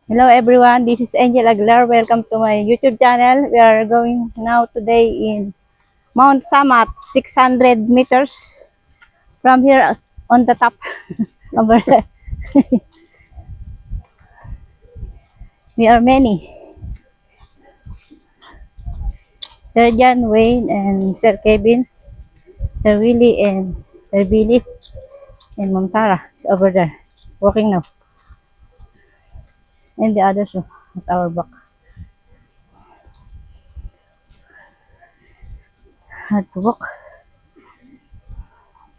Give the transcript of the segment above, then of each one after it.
Hello everyone, this is Angel Aguilar. Welcome to my YouTube channel. We are going now today in Mount Samat, 600 meters from here on the top. Over there. We are many. Sir John, Wayne, and Sir Kevin, Sir Willie, and Sir Billy, and Mom Tara is over there, walking now. And the others at our back. Hard to walk.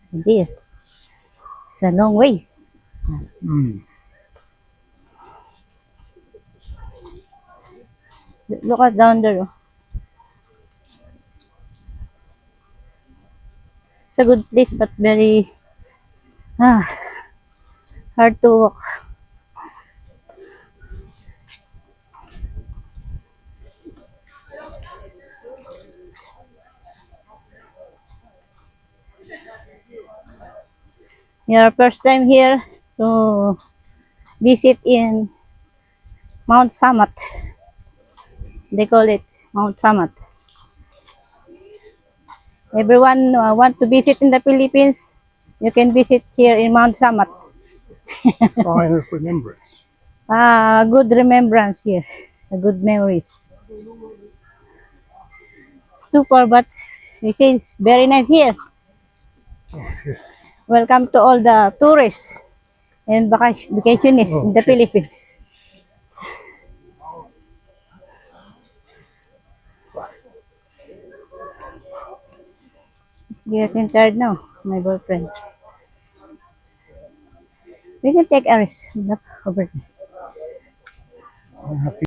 Dear. It's a long way. Look at down there. It's a good place but very ah, hard to walk. Your first time here to visit in Mount Samat. They call it Mount Samat. Everyone want to visit in the Philippines, you can visit here in Mount Samat. Sign of remembrance. Good remembrance here, good memories. Too far, but it is very nice here. Welcome to all the tourists and vacationists in the Philippines. It's getting tired now, my boyfriend. We can take a rest over there.